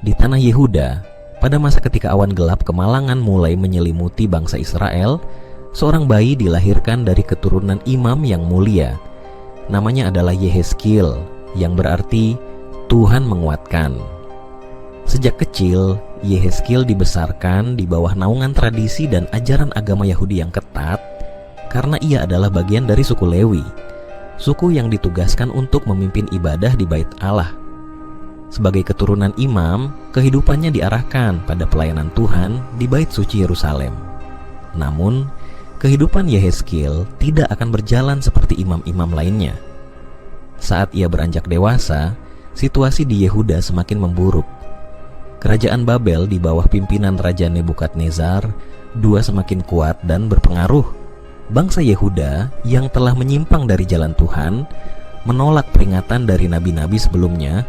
Di tanah Yehuda, pada masa ketika awan gelap kemalangan mulai menyelimuti bangsa Israel, seorang bayi dilahirkan dari keturunan imam yang mulia. Namanya adalah Yehezkiel, yang berarti Tuhan menguatkan. Sejak kecil, Yehezkiel dibesarkan di bawah naungan tradisi dan ajaran agama Yahudi yang ketat, karena ia adalah bagian dari suku Lewi, suku yang ditugaskan untuk memimpin ibadah di Bait Allah. Sebagai keturunan imam, kehidupannya diarahkan pada pelayanan Tuhan di Bait Suci Yerusalem. Namun, kehidupan Yehezkiel tidak akan berjalan seperti imam-imam lainnya. Saat ia beranjak dewasa, situasi di Yehuda semakin memburuk. Kerajaan Babel di bawah pimpinan Raja Nebukadnezar II semakin kuat dan berpengaruh. Bangsa Yehuda yang telah menyimpang dari jalan Tuhan menolak peringatan dari nabi-nabi sebelumnya,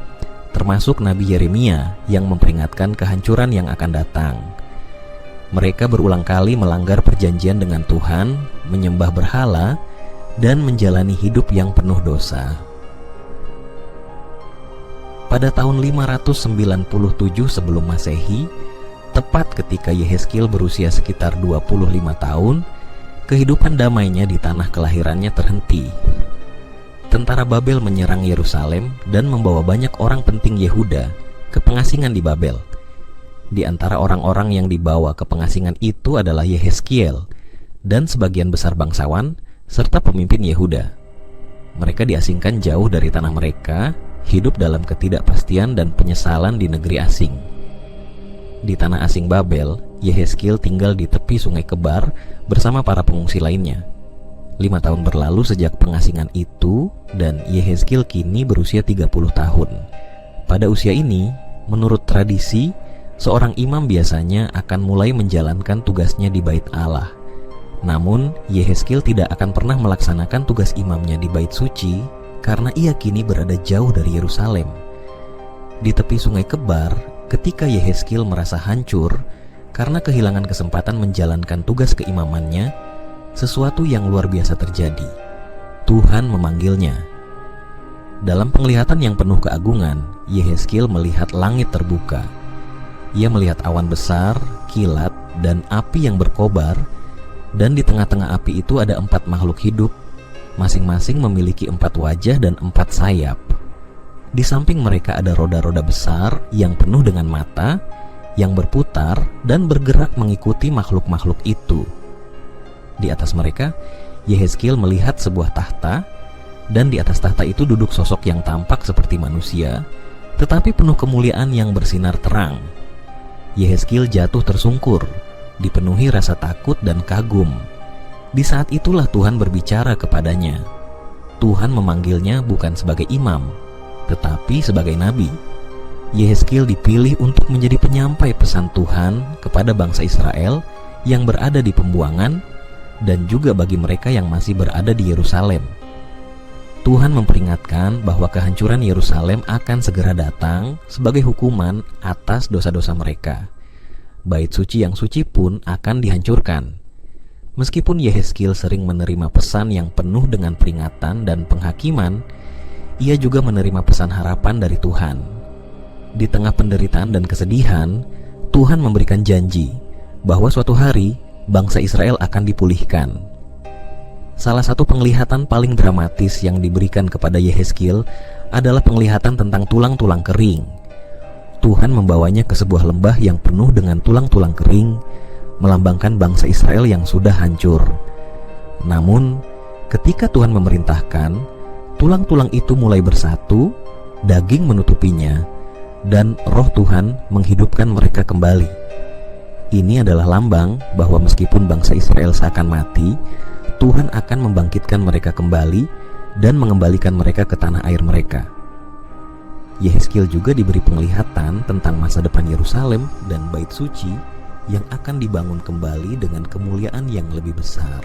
termasuk Nabi Yeremia yang memperingatkan kehancuran yang akan datang. Mereka berulang kali melanggar perjanjian dengan Tuhan, menyembah berhala, dan menjalani hidup yang penuh dosa. Pada tahun 597 sebelum Masehi, tepat ketika Yehezkiel berusia sekitar 25 tahun, kehidupan damainya di tanah kelahirannya terhenti. Tentara Babel menyerang Yerusalem dan membawa banyak orang penting Yehuda ke pengasingan di Babel. Di antara orang-orang yang dibawa ke pengasingan itu adalah Yehezkiel dan sebagian besar bangsawan serta pemimpin Yehuda. Mereka diasingkan jauh dari tanah mereka, hidup dalam ketidakpastian dan penyesalan di negeri asing. Di tanah asing Babel, Yehezkiel tinggal di tepi Sungai Kebar bersama para pengungsi lainnya. 5 tahun berlalu sejak pengasingan itu, dan Yehezkiel kini berusia 30 tahun. Pada usia ini, menurut tradisi, seorang imam biasanya akan mulai menjalankan tugasnya di Bait Allah. Namun, Yehezkiel tidak akan pernah melaksanakan tugas imamnya di Bait Suci karena ia kini berada jauh dari Yerusalem. Di tepi Sungai Kebar, ketika Yehezkiel merasa hancur karena kehilangan kesempatan menjalankan tugas keimamannya, sesuatu yang luar biasa terjadi. Tuhan memanggilnya. Dalam penglihatan yang penuh keagungan, Yehezkiel melihat langit terbuka. Ia melihat awan besar, kilat, dan api yang berkobar, dan di tengah-tengah api itu ada 4 makhluk hidup, masing-masing memiliki 4 wajah dan 4 sayap. Di samping mereka ada roda-roda besar yang penuh dengan mata, yang berputar dan bergerak mengikuti makhluk-makhluk itu. Di atas mereka, Yehezkiel melihat sebuah tahta, dan di atas tahta itu duduk sosok yang tampak seperti manusia, tetapi penuh kemuliaan yang bersinar terang. Yehezkiel jatuh tersungkur, dipenuhi rasa takut dan kagum. Di saat itulah Tuhan berbicara kepadanya. Tuhan memanggilnya bukan sebagai imam, tetapi sebagai nabi. Yehezkiel dipilih untuk menjadi penyampai pesan Tuhan kepada bangsa Israel yang berada di pembuangan, dan juga bagi mereka yang masih berada di Yerusalem. Tuhan memperingatkan bahwa kehancuran Yerusalem akan segera datang sebagai hukuman atas dosa-dosa mereka. Bait suci yang suci pun akan dihancurkan. Meskipun Yehezkiel sering menerima pesan yang penuh dengan peringatan dan penghakiman, ia juga menerima pesan harapan dari Tuhan. Di tengah penderitaan dan kesedihan, Tuhan memberikan janji bahwa suatu hari bangsa Israel akan dipulihkan. Salah satu penglihatan paling dramatis yang diberikan kepada Yehezkiel adalah penglihatan tentang tulang-tulang kering. Tuhan membawanya ke sebuah lembah yang penuh dengan tulang-tulang kering, melambangkan bangsa Israel yang sudah hancur. Namun, ketika Tuhan memerintahkan, tulang-tulang itu mulai bersatu, daging menutupinya, dan Roh Tuhan menghidupkan mereka kembali. Ini adalah lambang bahwa meskipun bangsa Israel seakan mati, Tuhan akan membangkitkan mereka kembali dan mengembalikan mereka ke tanah air mereka. Yehezkiel juga diberi penglihatan tentang masa depan Yerusalem dan Bait Suci yang akan dibangun kembali dengan kemuliaan yang lebih besar.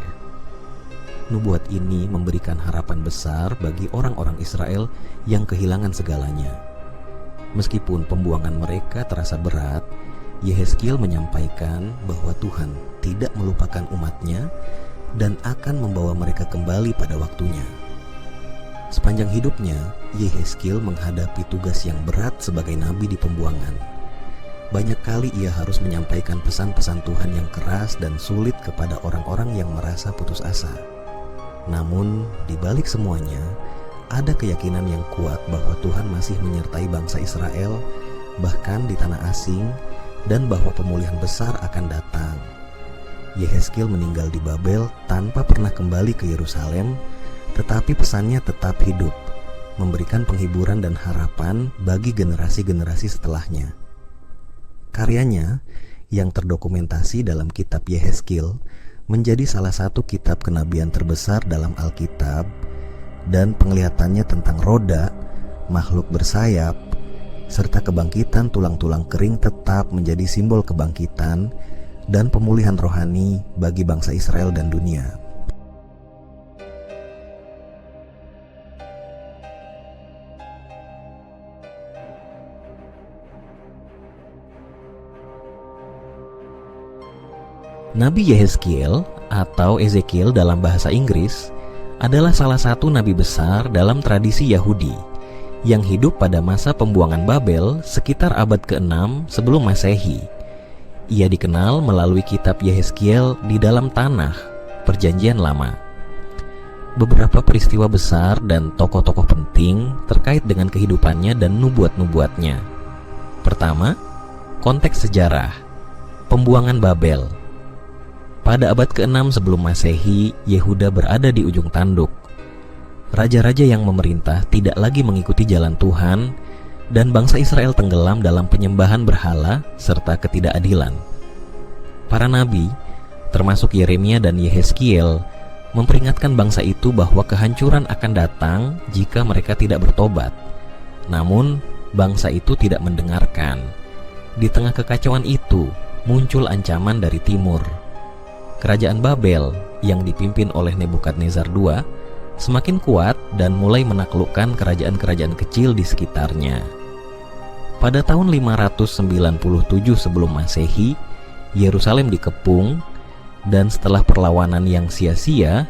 Nubuat ini memberikan harapan besar bagi orang-orang Israel yang kehilangan segalanya. Meskipun pembuangan mereka terasa berat, Yehezkiel menyampaikan bahwa Tuhan tidak melupakan umatnya dan akan membawa mereka kembali pada waktunya. Sepanjang hidupnya, Yehezkiel menghadapi tugas yang berat sebagai nabi di pembuangan. banyak kali ia harus menyampaikan pesan-pesan Tuhan yang keras dan sulit kepada orang-orang yang merasa putus asa. Namun, di balik semuanya, ada keyakinan yang kuat bahwa Tuhan masih menyertai bangsa Israel, bahkan di tanah asing, dan bahwa pemulihan besar akan datang. Yehezkiel meninggal di Babel tanpa pernah kembali ke Yerusalem, tetapi pesannya tetap hidup, memberikan penghiburan dan harapan bagi generasi-generasi setelahnya. Karyanya yang terdokumentasi dalam kitab Yehezkiel menjadi salah satu kitab kenabian terbesar dalam Alkitab, dan penglihatannya tentang roda, makhluk bersayap, serta kebangkitan tulang-tulang kering tetap menjadi simbol kebangkitan dan pemulihan rohani bagi bangsa Israel dan dunia. Nabi Yehezkiel atau Ezekiel dalam bahasa Inggris adalah salah satu nabi besar dalam tradisi Yahudi yang hidup pada masa pembuangan Babel sekitar abad ke-6 sebelum Masehi. Ia dikenal melalui kitab Yehezkiel di dalam tanah Perjanjian Lama. Beberapa peristiwa besar dan tokoh-tokoh penting terkait dengan kehidupannya dan nubuat-nubuatnya. Pertama, konteks sejarah, pembuangan Babel. Pada abad ke-6 sebelum Masehi, Yehuda berada di ujung tanduk. Raja-raja yang memerintah tidak lagi mengikuti jalan Tuhan, dan bangsa Israel tenggelam dalam penyembahan berhala serta ketidakadilan. Para nabi, termasuk Yeremia dan Yehezkiel, memperingatkan bangsa itu bahwa kehancuran akan datang jika mereka tidak bertobat. Namun, bangsa itu tidak mendengarkan. Di tengah kekacauan itu, muncul ancaman dari timur. Kerajaan Babel yang dipimpin oleh Nebukadnezar II semakin kuat dan mulai menaklukkan kerajaan-kerajaan kecil di sekitarnya. Pada tahun 597 sebelum Masehi, Yerusalem dikepung, dan setelah perlawanan yang sia-sia,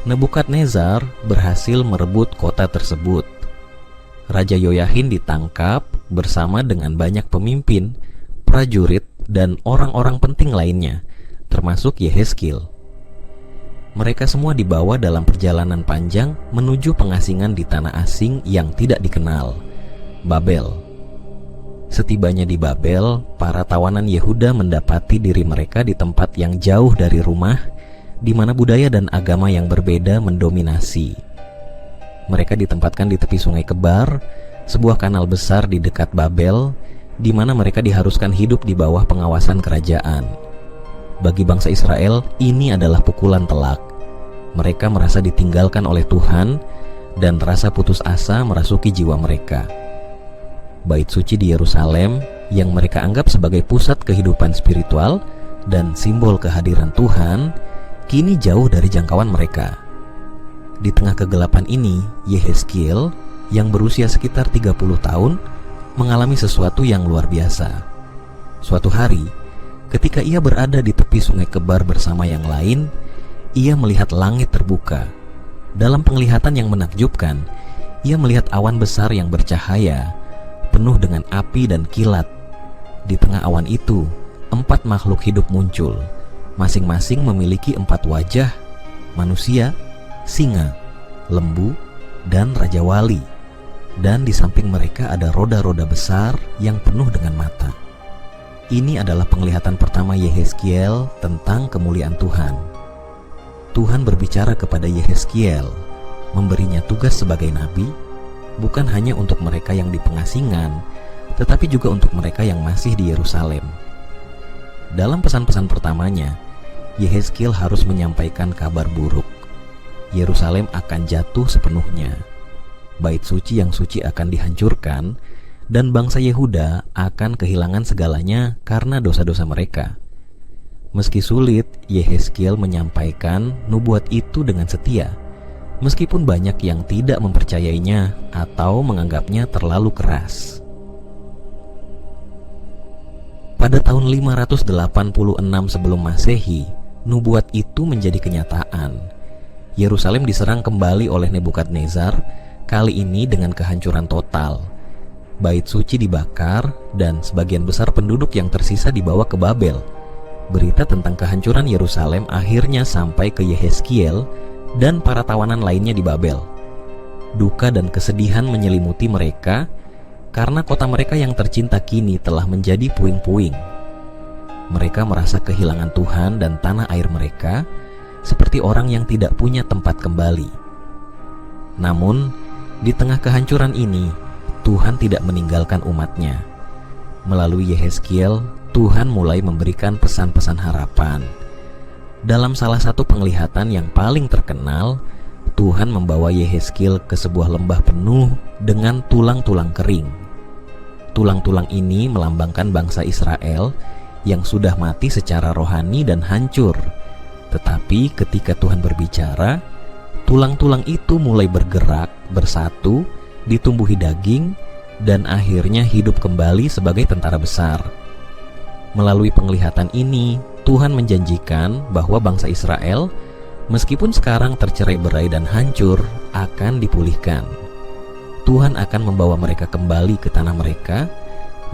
Nebukadnezar berhasil merebut kota tersebut. Raja Yoyahin ditangkap bersama dengan banyak pemimpin, prajurit, dan orang-orang penting lainnya, termasuk Yehezkiel. Mereka semua dibawa dalam perjalanan panjang menuju pengasingan di tanah asing yang tidak dikenal, Babel. Setibanya di Babel, para tawanan Yehuda mendapati diri mereka di tempat yang jauh dari rumah, di mana budaya dan agama yang berbeda mendominasi. Mereka ditempatkan di tepi Sungai Kebar, sebuah kanal besar di dekat Babel, di mana mereka diharuskan hidup di bawah pengawasan kerajaan. Bagi bangsa Israel, ini adalah pukulan telak. Mereka merasa ditinggalkan oleh Tuhan, dan rasa putus asa merasuki jiwa mereka. Bait suci di Yerusalem, yang mereka anggap sebagai pusat kehidupan spiritual dan simbol kehadiran Tuhan, kini jauh dari jangkauan mereka. Di tengah kegelapan ini, Yehezkiel, yang berusia sekitar 30 tahun, mengalami sesuatu yang luar biasa. Suatu hari, ketika ia berada di tepi Sungai Kebar bersama yang lain, ia melihat langit terbuka. Dalam penglihatan yang menakjubkan, ia melihat awan besar yang bercahaya, penuh dengan api dan kilat. Di tengah awan itu, 4 makhluk hidup muncul, masing-masing memiliki 4 wajah: manusia, singa, lembu, dan raja wali. Dan di samping mereka ada roda-roda besar yang penuh dengan mata. Ini adalah penglihatan pertama Yehezkiel tentang kemuliaan Tuhan. Tuhan berbicara kepada Yehezkiel, memberinya tugas sebagai nabi, bukan hanya untuk mereka yang di pengasingan, tetapi juga untuk mereka yang masih di Yerusalem. Dalam pesan-pesan pertamanya, Yehezkiel harus menyampaikan kabar buruk. Yerusalem akan jatuh sepenuhnya. Bait suci yang suci akan dihancurkan, dan bangsa Yehuda akan kehilangan segalanya karena dosa-dosa mereka. Meski sulit, Yehezkiel menyampaikan nubuat itu dengan setia, meskipun banyak yang tidak mempercayainya atau menganggapnya terlalu keras. Pada tahun 586 sebelum Masehi, nubuat itu menjadi kenyataan. Yerusalem diserang kembali oleh Nebukadnezar, kali ini dengan kehancuran total. bait suci dibakar, dan sebagian besar penduduk yang tersisa dibawa ke Babel. Berita tentang kehancuran Yerusalem akhirnya sampai ke Yehezkiel dan para tawanan lainnya di Babel. Duka dan kesedihan menyelimuti mereka karena kota mereka yang tercinta kini telah menjadi puing-puing. Mereka merasa kehilangan Tuhan dan tanah air mereka, seperti orang yang tidak punya tempat kembali. Namun, di tengah kehancuran ini, Tuhan tidak meninggalkan umatnya. Melalui Yehezkiel, Tuhan mulai memberikan pesan-pesan harapan. Dalam salah satu penglihatan yang paling terkenal, Tuhan membawa Yehezkiel ke sebuah lembah penuh dengan tulang-tulang kering. Tulang-tulang ini melambangkan bangsa Israel yang sudah mati secara rohani dan hancur. Tetapi ketika Tuhan berbicara, tulang-tulang itu mulai bergerak, bersatu, ditumbuhi daging, dan akhirnya hidup kembali sebagai tentara besar. Melalui penglihatan ini, Tuhan menjanjikan bahwa bangsa Israel, meskipun sekarang tercerai-berai dan hancur, akan dipulihkan. Tuhan akan membawa mereka kembali ke tanah mereka,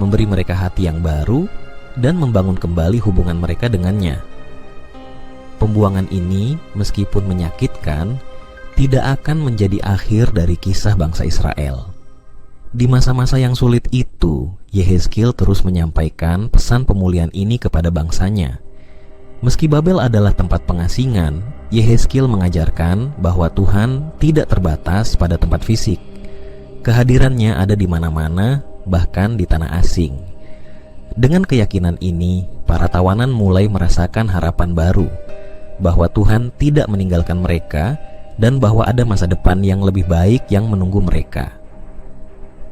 memberi mereka hati yang baru, dan membangun kembali hubungan mereka dengannya. Pembuangan ini, meskipun menyakitkan, tidak akan menjadi akhir dari kisah bangsa Israel. Di masa-masa yang sulit itu, Yehezkiel terus menyampaikan pesan pemulihan ini kepada bangsanya. Meski Babel adalah tempat pengasingan, Yehezkiel mengajarkan bahwa Tuhan tidak terbatas pada tempat fisik. Kehadirannya ada di mana-mana, bahkan di tanah asing. Dengan keyakinan ini, para tawanan mulai merasakan harapan baru, bahwa Tuhan tidak meninggalkan mereka, dan bahwa ada masa depan yang lebih baik yang menunggu mereka.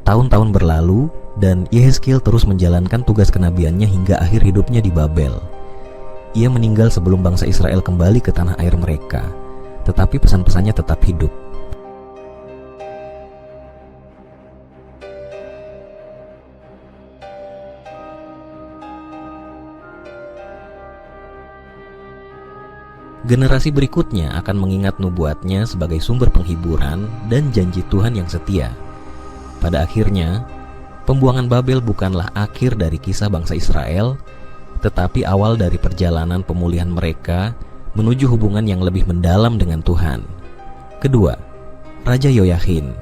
Tahun-tahun berlalu, dan Yehezkiel terus menjalankan tugas kenabiannya hingga akhir hidupnya di Babel. Ia meninggal sebelum bangsa Israel kembali ke tanah air mereka, tetapi pesan-pesannya tetap hidup. Generasi berikutnya akan mengingat nubuatnya sebagai sumber penghiburan dan janji Tuhan yang setia. Pada akhirnya, pembuangan Babel bukanlah akhir dari kisah bangsa Israel, tetapi awal dari perjalanan pemulihan mereka menuju hubungan yang lebih mendalam dengan Tuhan. Kedua, Raja Yoyakin.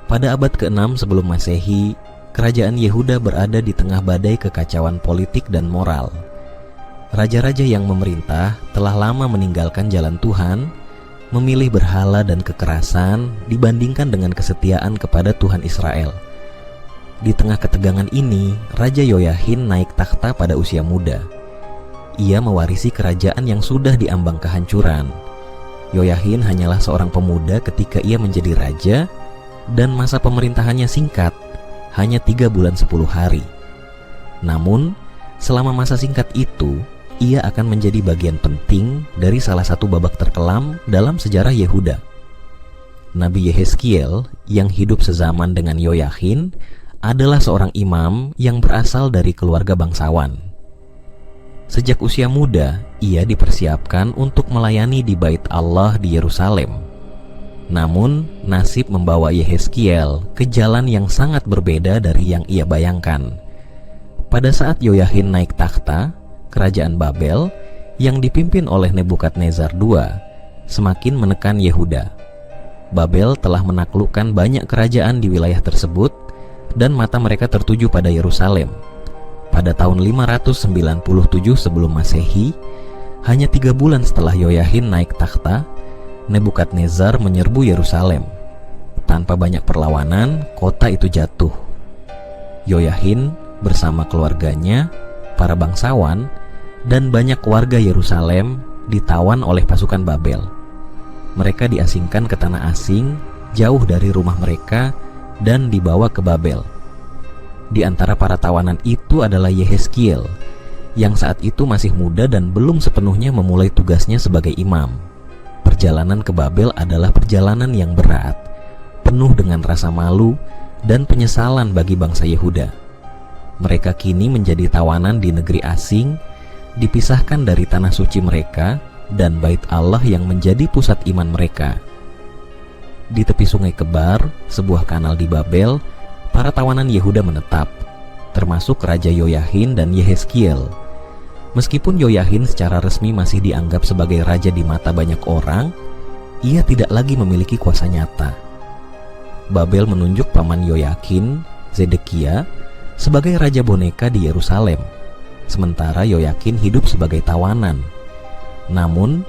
Pada abad ke-6 sebelum Masehi, kerajaan Yehuda berada di tengah badai kekacauan politik dan moral. Raja-raja yang memerintah telah lama meninggalkan jalan Tuhan, memilih berhala dan kekerasan dibandingkan dengan kesetiaan kepada Tuhan Israel. Di tengah ketegangan ini, Raja Yoyakin naik takhta pada usia muda. Ia mewarisi kerajaan yang sudah diambang kehancuran. Yoyakin hanyalah seorang pemuda ketika ia menjadi raja, dan masa pemerintahannya singkat, hanya 3 bulan 10 hari. Namun, selama masa singkat itu, ia akan menjadi bagian penting dari salah satu babak terkelam dalam sejarah Yehuda. Nabi Yehezkiel yang hidup sezaman dengan Yoyakin adalah seorang imam yang berasal dari keluarga bangsawan. Sejak usia muda, ia dipersiapkan untuk melayani di Bait Allah di Yerusalem. Namun, nasib membawa Yehezkiel ke jalan yang sangat berbeda dari yang ia bayangkan. Pada saat Yoyakin naik takhta, kerajaan Babel yang dipimpin oleh Nebukadnezar II semakin menekan Yehuda. Babel telah menaklukkan banyak kerajaan di wilayah tersebut, dan mata mereka tertuju pada Yerusalem. Pada tahun 597 sebelum Masehi, hanya 3 bulan setelah Yoyakin naik takhta, Nebukadnezar menyerbu Yerusalem. Tanpa banyak perlawanan, kota itu jatuh. Yoyakin bersama keluarganya, para bangsawan, dan banyak warga Yerusalem ditawan oleh pasukan Babel. Mereka diasingkan ke tanah asing, jauh dari rumah mereka, dan dibawa ke Babel. Di antara para tawanan itu adalah Yehezkiel, yang saat itu masih muda dan belum sepenuhnya memulai tugasnya sebagai imam. Perjalanan ke Babel adalah perjalanan yang berat, penuh dengan rasa malu dan penyesalan bagi bangsa Yehuda. Mereka kini menjadi tawanan di negeri asing, dipisahkan dari tanah suci mereka dan Bait Allah yang menjadi pusat iman mereka. Di tepi sungai Kebar, sebuah kanal di Babel, para tawanan Yehuda menetap, termasuk Raja Yoyahin dan Yehezkiel. Meskipun Yoyahin secara resmi masih dianggap sebagai raja di mata banyak orang, ia tidak lagi memiliki kuasa nyata. Babel menunjuk paman Yoyakin, Zedekia, sebagai raja boneka di Yerusalem, sementara Yoyakin hidup sebagai tawanan. Namun,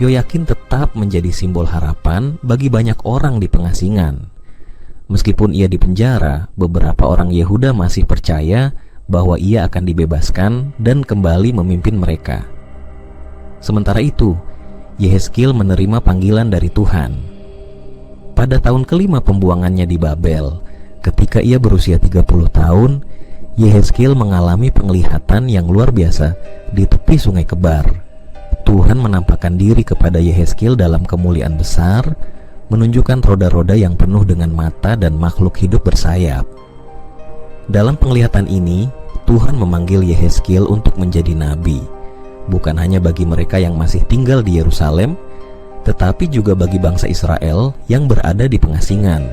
Yoyakin tetap menjadi simbol harapan bagi banyak orang di pengasingan. Meskipun ia dipenjara, beberapa orang Yehuda masih percaya bahwa ia akan dibebaskan dan kembali memimpin mereka. Sementara itu, Yehezkiel menerima panggilan dari Tuhan. Pada tahun kelima pembuangannya di Babel, ketika ia berusia 30 tahun, Yehezkiel mengalami penglihatan yang luar biasa di tepi Sungai Kebar. Tuhan menampakkan diri kepada Yehezkiel dalam kemuliaan besar, menunjukkan roda-roda yang penuh dengan mata dan makhluk hidup bersayap. Dalam penglihatan ini, Tuhan memanggil Yehezkiel untuk menjadi nabi, bukan hanya bagi mereka yang masih tinggal di Yerusalem, tetapi juga bagi bangsa Israel yang berada di pengasingan.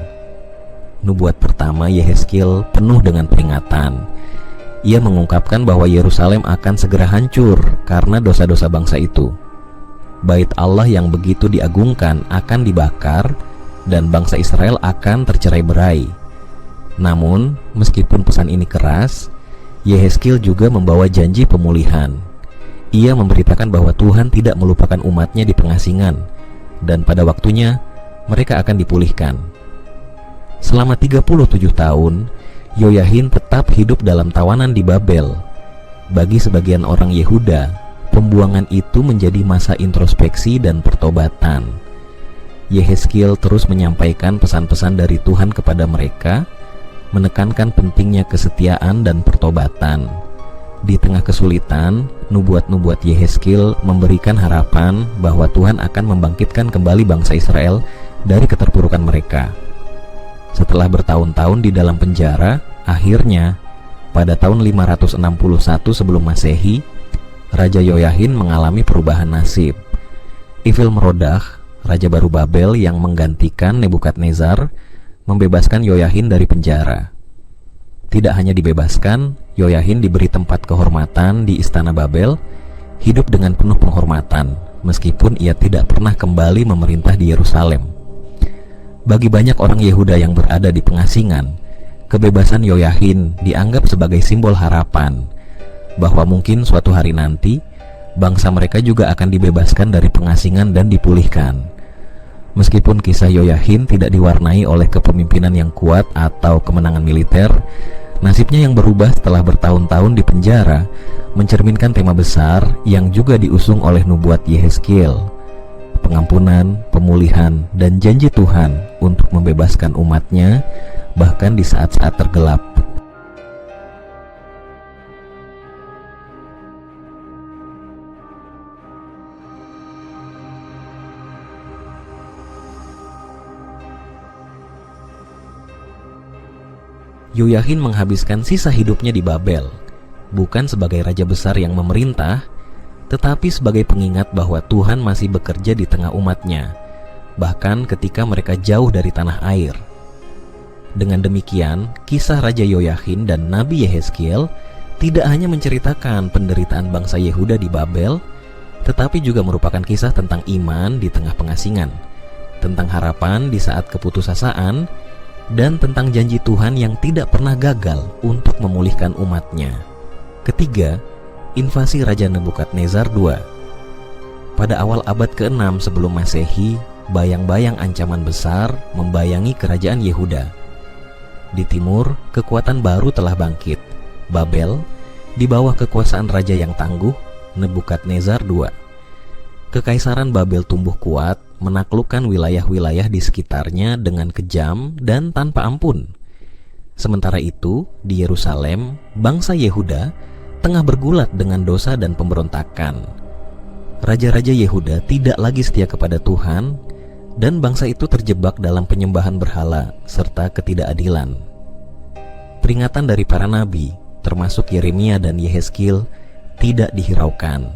Nubuat pertama Yehezkiel penuh dengan peringatan. Ia mengungkapkan bahwa Yerusalem akan segera hancur karena dosa-dosa bangsa itu. Bait Allah yang begitu diagungkan akan dibakar dan bangsa Israel akan tercerai-berai. Namun, meskipun pesan ini keras, Yehezkiel juga membawa janji pemulihan. Ia memberitakan bahwa Tuhan tidak melupakan umatnya di pengasingan, dan pada waktunya mereka akan dipulihkan. Selama 37 tahun, Yoyahin tetap hidup dalam tawanan di Babel. Bagi sebagian orang Yehuda, pembuangan itu menjadi masa introspeksi dan pertobatan. Yehezkiel terus menyampaikan pesan-pesan dari Tuhan kepada mereka, menekankan pentingnya kesetiaan dan pertobatan. Di tengah kesulitan, nubuat-nubuat Yehezkiel memberikan harapan bahwa Tuhan akan membangkitkan kembali bangsa Israel dari keterpurukan mereka. Setelah bertahun-tahun di dalam penjara, akhirnya pada tahun 561 sebelum Masehi, Raja Yoyahin mengalami perubahan nasib. Evil-Merodach, raja baru Babel yang menggantikan Nebukadnezar, membebaskan Yoyahin dari penjara. Tidak hanya dibebaskan, Yoyahin diberi tempat kehormatan di istana Babel, hidup dengan penuh penghormatan, meskipun ia tidak pernah kembali memerintah di Yerusalem. Bagi banyak orang Yehuda yang berada di pengasingan, kebebasan Yoyahin dianggap sebagai simbol harapan, bahwa mungkin suatu hari nanti, bangsa mereka juga akan dibebaskan dari pengasingan dan dipulihkan. Meskipun kisah Yoyahin tidak diwarnai oleh kepemimpinan yang kuat atau kemenangan militer, nasibnya yang berubah setelah bertahun-tahun di penjara mencerminkan tema besar yang juga diusung oleh nubuat Yehezkiel: pengampunan, pemulihan, dan janji Tuhan untuk membebaskan umatnya bahkan di saat-saat tergelap. Yoyahin menghabiskan sisa hidupnya di Babel, bukan sebagai raja besar yang memerintah, tetapi sebagai pengingat bahwa Tuhan masih bekerja di tengah umatnya, bahkan ketika mereka jauh dari tanah air. Dengan demikian, kisah Raja Yoyahin dan Nabi Yehezkiel tidak hanya menceritakan penderitaan bangsa Yehuda di Babel, tetapi juga merupakan kisah tentang iman di tengah pengasingan, tentang harapan di saat keputusasaan, dan tentang janji Tuhan yang tidak pernah gagal untuk memulihkan umatnya. Ketiga, invasi Raja Nebukadnezar II. Pada awal abad ke-6 sebelum Masehi, bayang-bayang ancaman besar membayangi kerajaan Yehuda. Di timur, kekuatan baru telah bangkit, Babel, di bawah kekuasaan raja yang tangguh, Nebukadnezar II. Kekaisaran Babel tumbuh kuat, menaklukkan wilayah-wilayah di sekitarnya dengan kejam dan tanpa ampun. Sementara itu, di Yerusalem, bangsa Yehuda tengah bergulat dengan dosa dan pemberontakan. Raja-raja Yehuda tidak lagi setia kepada Tuhan, dan bangsa itu terjebak dalam penyembahan berhala serta ketidakadilan. Peringatan dari para nabi, termasuk Yeremia dan Yehezkiel, tidak dihiraukan.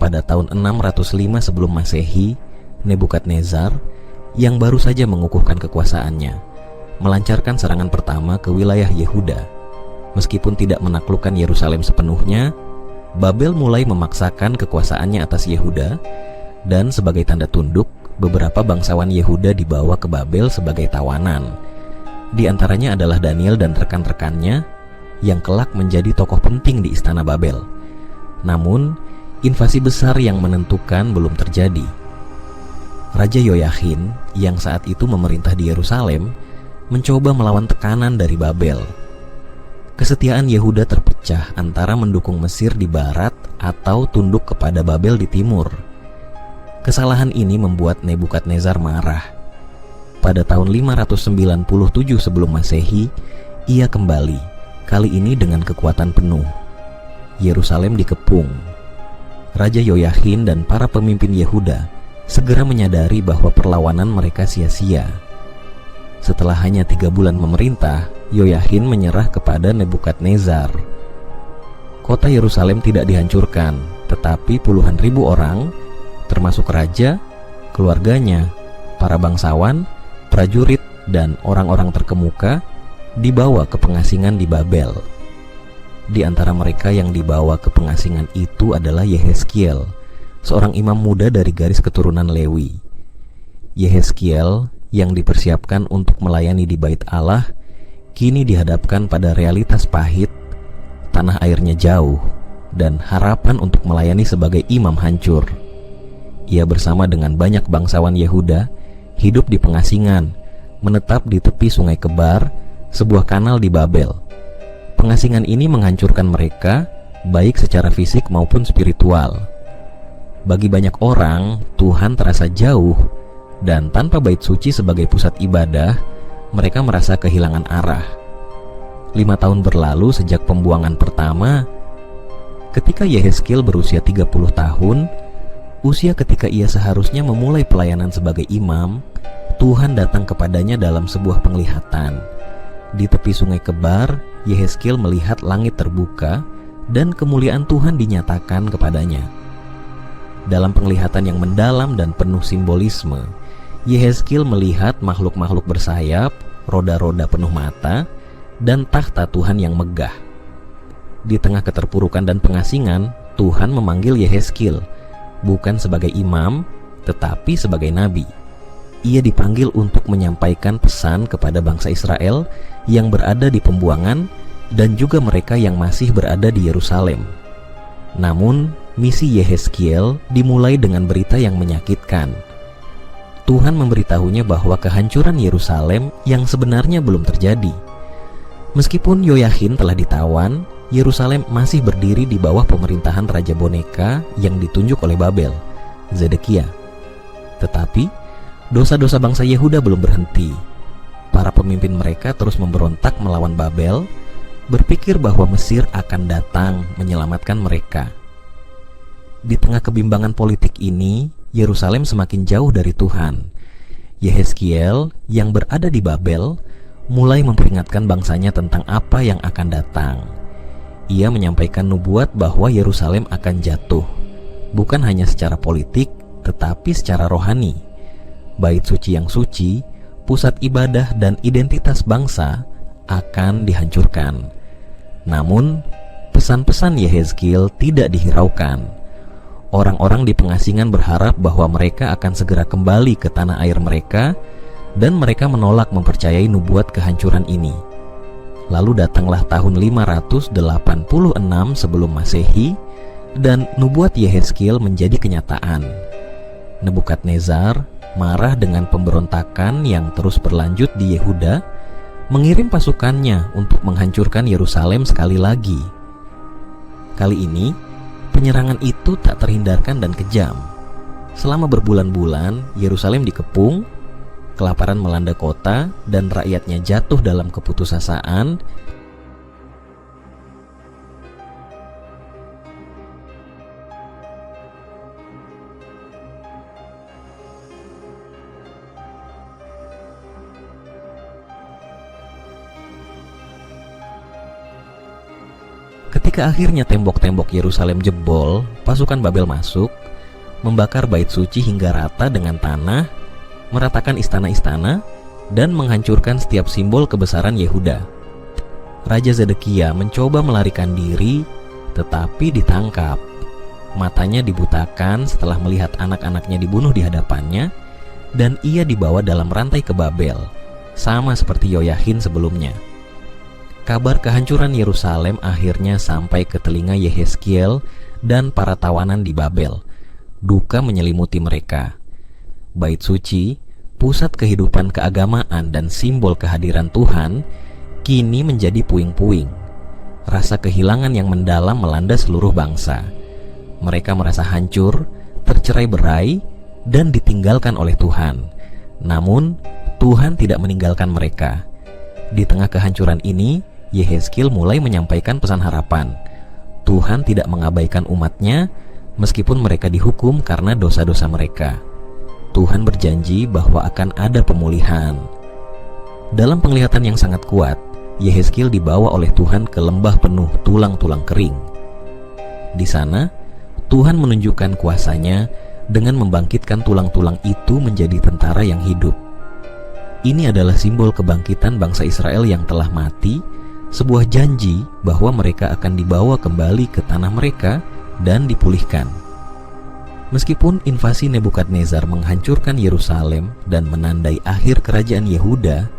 Pada tahun 605 sebelum Masehi, Nebukadnezar yang baru saja mengukuhkan kekuasaannya melancarkan serangan pertama ke wilayah Yehuda. Meskipun tidak menaklukkan Yerusalem sepenuhnya, Babel mulai memaksakan kekuasaannya atas Yehuda, dan sebagai tanda tunduk, beberapa bangsawan Yehuda dibawa ke Babel sebagai tawanan. Di antaranya adalah Daniel dan rekan-rekannya yang kelak menjadi tokoh penting di istana Babel. Namun, invasi besar yang menentukan belum terjadi. Raja Yoyakhin yang saat itu memerintah di Yerusalem mencoba melawan tekanan dari Babel. Kesetiaan Yehuda terpecah antara mendukung Mesir di barat atau tunduk kepada Babel di timur. Kesalahan ini membuat Nebukadnezar marah. Pada tahun 597 sebelum Masehi, ia kembali, kali ini dengan kekuatan penuh. Yerusalem dikepung. Raja Yoyakhin dan para pemimpin Yehuda segera menyadari bahwa perlawanan mereka sia-sia. Setelah hanya 3 bulan memerintah, Yoyakhin menyerah kepada Nebukadnezar. Kota Yerusalem tidak dihancurkan, tetapi puluhan ribu orang, termasuk raja, keluarganya, para bangsawan, prajurit, dan orang-orang terkemuka, dibawa ke pengasingan di Babel. Di antara mereka yang dibawa ke pengasingan itu adalah Yehezkiel, seorang imam muda dari garis keturunan Lewi. Yehezkiel yang dipersiapkan untuk melayani di Bait Allah, kini dihadapkan pada realitas pahit, tanah airnya jauh, dan harapan untuk melayani sebagai imam hancur. Ia bersama dengan banyak bangsawan Yehuda hidup di pengasingan, menetap di tepi Sungai Kebar, sebuah kanal di Babel. Pengasingan ini menghancurkan mereka, baik secara fisik maupun spiritual. Bagi banyak orang, Tuhan terasa jauh, dan tanpa bait suci sebagai pusat ibadah, mereka merasa kehilangan arah. 5 tahun berlalu sejak pembuangan pertama. Ketika Yehezkiel berusia 30 tahun, usia ketika ia seharusnya memulai pelayanan sebagai imam, Tuhan datang kepadanya dalam sebuah penglihatan. Di tepi Sungai Kebar, Yehezkiel melihat langit terbuka dan kemuliaan Tuhan dinyatakan kepadanya. Dalam penglihatan yang mendalam dan penuh simbolisme, Yehezkiel melihat makhluk-makhluk bersayap, roda-roda penuh mata, dan takhta Tuhan yang megah. Di tengah keterpurukan dan pengasingan, Tuhan memanggil Yehezkiel bukan sebagai imam, tetapi sebagai nabi. Ia dipanggil untuk menyampaikan pesan kepada bangsa Israel yang berada di pembuangan dan juga mereka yang masih berada di Yerusalem. Namun, misi Yehezkiel dimulai dengan berita yang menyakitkan. Tuhan memberitahunya bahwa kehancuran Yerusalem yang sebenarnya belum terjadi. Meskipun Yoyakhin telah ditawan, Yerusalem masih berdiri di bawah pemerintahan Raja Boneka yang ditunjuk oleh Babel, Zedekia. Tetapi, dosa-dosa bangsa Yehuda belum berhenti. Para pemimpin mereka terus memberontak melawan Babel, berpikir bahwa Mesir akan datang menyelamatkan mereka. Di tengah kebimbangan politik ini, Yerusalem semakin jauh dari Tuhan. Yehezkiel yang berada di Babel mulai memperingatkan bangsanya tentang apa yang akan datang. Ia menyampaikan nubuat bahwa Yerusalem akan jatuh, bukan hanya secara politik, tetapi secara rohani. Bait suci yang suci, pusat ibadah dan identitas bangsa akan dihancurkan. Namun, pesan-pesan Yehezkiel tidak dihiraukan. Orang-orang di pengasingan berharap bahwa mereka akan segera kembali ke tanah air mereka, dan mereka menolak mempercayai nubuat kehancuran ini. Lalu datanglah tahun 586 sebelum Masehi, dan nubuat Yehezkiel menjadi kenyataan. Nebukadnezar marah dengan pemberontakan yang terus berlanjut di Yehuda, mengirim pasukannya untuk menghancurkan Yerusalem sekali lagi. Kali ini, penyerangan itu tak terhindarkan dan kejam. Selama berbulan-bulan, Yerusalem dikepung, kelaparan melanda kota, dan rakyatnya jatuh dalam keputusasaan. Ketika akhirnya tembok-tembok Yerusalem jebol, pasukan Babel masuk, membakar bait suci hingga rata dengan tanah, meratakan istana-istana, dan menghancurkan setiap simbol kebesaran Yehuda. Raja Zedekia mencoba melarikan diri, tetapi ditangkap. Matanya dibutakan setelah melihat anak-anaknya dibunuh di hadapannya, dan ia dibawa dalam rantai ke Babel, sama seperti Yoyahin sebelumnya. Kabar kehancuran Yerusalem akhirnya sampai ke telinga Yehezkiel dan para tawanan di Babel. Duka menyelimuti mereka. Bait suci, pusat kehidupan keagamaan dan simbol kehadiran Tuhan, kini menjadi puing-puing. Rasa kehilangan yang mendalam melanda seluruh bangsa. Mereka merasa hancur, tercerai-berai, dan ditinggalkan oleh Tuhan. Namun, Tuhan tidak meninggalkan mereka. Di tengah kehancuran ini, Yehezkiel mulai menyampaikan pesan harapan. Tuhan tidak mengabaikan umatnya, meskipun mereka dihukum karena dosa-dosa mereka. Tuhan berjanji bahwa akan ada pemulihan. Dalam penglihatan yang sangat kuat, Yehezkiel dibawa oleh Tuhan ke lembah penuh tulang-tulang kering. Di sana, Tuhan menunjukkan kuasa-Nya dengan membangkitkan tulang-tulang itu menjadi tentara yang hidup. Ini adalah simbol kebangkitan bangsa Israel yang telah mati, sebuah janji bahwa mereka akan dibawa kembali ke tanah mereka dan dipulihkan. Meskipun invasi Nebukadnezar menghancurkan Yerusalem dan menandai akhir kerajaan Yehuda,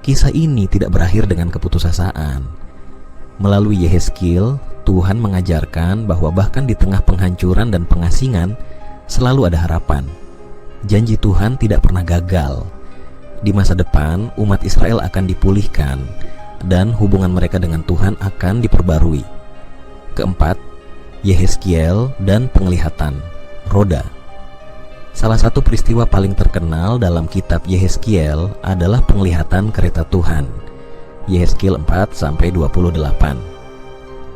kisah ini tidak berakhir dengan keputusasaan. Melalui Yehezkiel, Tuhan mengajarkan bahwa bahkan di tengah penghancuran dan pengasingan, selalu ada harapan. Janji Tuhan tidak pernah gagal. Di masa depan, umat Israel akan dipulihkan, dan hubungan mereka dengan Tuhan akan diperbarui. Keempat, Yehezkiel dan penglihatan, roda. Salah satu peristiwa paling terkenal dalam kitab Yehezkiel adalah penglihatan kereta Tuhan. Yehezkiel 4-28.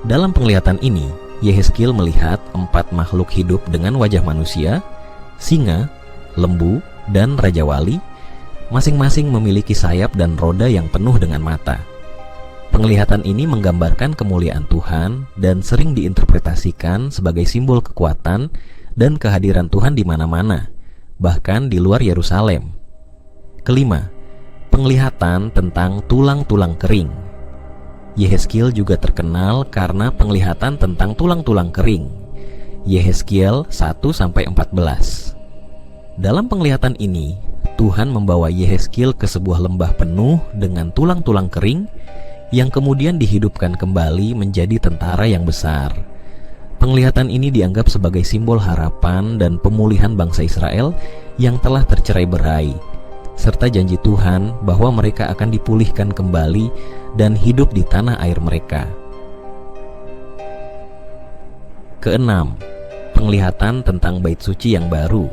Dalam penglihatan ini, Yehezkiel melihat 4 makhluk hidup dengan wajah manusia, singa, lembu, dan raja wali, masing-masing memiliki sayap dan roda yang penuh dengan mata. Penglihatan ini menggambarkan kemuliaan Tuhan dan sering diinterpretasikan sebagai simbol kekuatan dan kehadiran Tuhan di mana-mana, bahkan di luar Yerusalem. Kelima, penglihatan tentang tulang-tulang kering. Yehezkiel juga terkenal karena penglihatan tentang tulang-tulang kering. Yehezkiel 1-14. Dalam penglihatan ini, Tuhan membawa Yehezkiel ke sebuah lembah penuh dengan tulang-tulang kering yang kemudian dihidupkan kembali menjadi tentara yang besar. Penglihatan ini dianggap sebagai simbol harapan dan pemulihan bangsa Israel yang telah tercerai-berai, serta janji Tuhan bahwa mereka akan dipulihkan kembali dan hidup di tanah air mereka. Keenam, penglihatan tentang bait suci yang baru.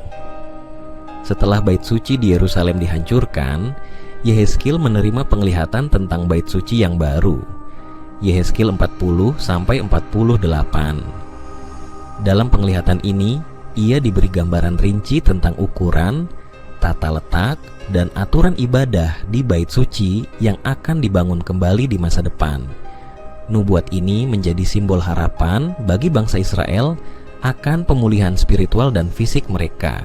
Setelah bait suci di Yerusalem dihancurkan, Yehezkiel menerima penglihatan tentang bait suci yang baru. Yehezkiel 40-48. Dalam penglihatan ini, ia diberi gambaran rinci tentang ukuran, tata letak, dan aturan ibadah di bait suci yang akan dibangun kembali di masa depan. Nubuat ini menjadi simbol harapan bagi bangsa Israel akan pemulihan spiritual dan fisik mereka.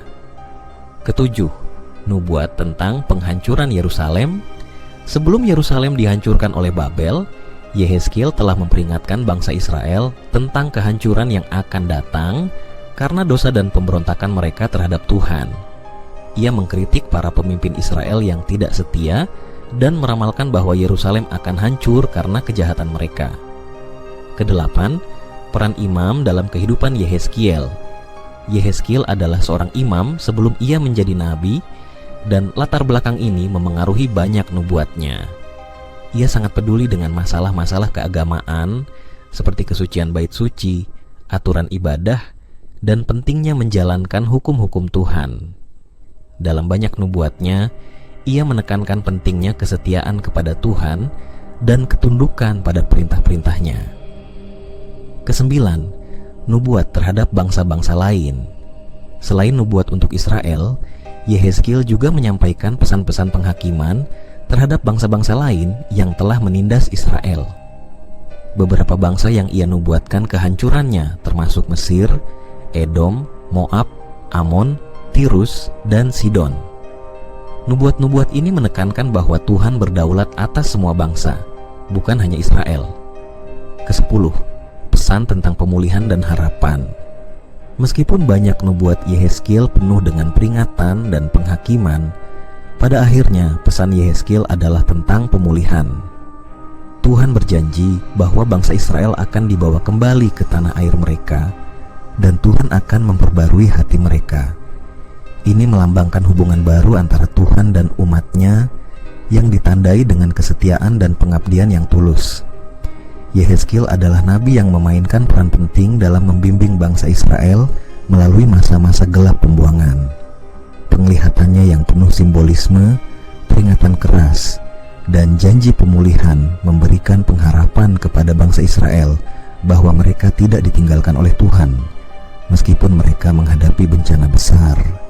Ketujuh, nubuat tentang penghancuran Yerusalem. Sebelum Yerusalem dihancurkan oleh Babel, Yehezkiel telah memperingatkan bangsa Israel tentang kehancuran yang akan datang karena dosa dan pemberontakan mereka terhadap Tuhan. Ia mengkritik para pemimpin Israel yang tidak setia dan meramalkan bahwa Yerusalem akan hancur karena kejahatan mereka. Kedelapan, peran imam dalam kehidupan Yehezkiel. Yehezkiel adalah seorang imam sebelum ia menjadi nabi, dan latar belakang ini memengaruhi banyak nubuatnya. Ia sangat peduli dengan masalah-masalah keagamaan seperti kesucian bait suci, aturan ibadah, dan pentingnya menjalankan hukum-hukum Tuhan. Dalam banyak nubuatnya, ia menekankan pentingnya kesetiaan kepada Tuhan dan ketundukan pada perintah-perintahnya. Kesembilan, nubuat terhadap bangsa-bangsa lain. Selain nubuat untuk Israel, Yehezkiel juga menyampaikan pesan-pesan penghakiman terhadap bangsa-bangsa lain yang telah menindas Israel. Beberapa bangsa yang ia nubuatkan kehancurannya termasuk Mesir, Edom, Moab, Amon, Tirus, dan Sidon. Nubuat-nubuat ini menekankan bahwa Tuhan berdaulat atas semua bangsa, bukan hanya Israel. Ke-10, pesan tentang pemulihan dan harapan. Meskipun banyak nubuat Yehezkiel penuh dengan peringatan dan penghakiman, pada akhirnya pesan Yehezkiel adalah tentang pemulihan. Tuhan berjanji bahwa bangsa Israel akan dibawa kembali ke tanah air mereka, dan Tuhan akan memperbarui hati mereka. Ini melambangkan hubungan baru antara Tuhan dan umat-Nya yang ditandai dengan kesetiaan dan pengabdian yang tulus. Yehezkiel adalah nabi yang memainkan peran penting dalam membimbing bangsa Israel melalui masa-masa gelap pembuangan. Penglihatannya yang penuh simbolisme, peringatan keras, dan janji pemulihan memberikan pengharapan kepada bangsa Israel bahwa mereka tidak ditinggalkan oleh Tuhan, meskipun mereka menghadapi bencana besar.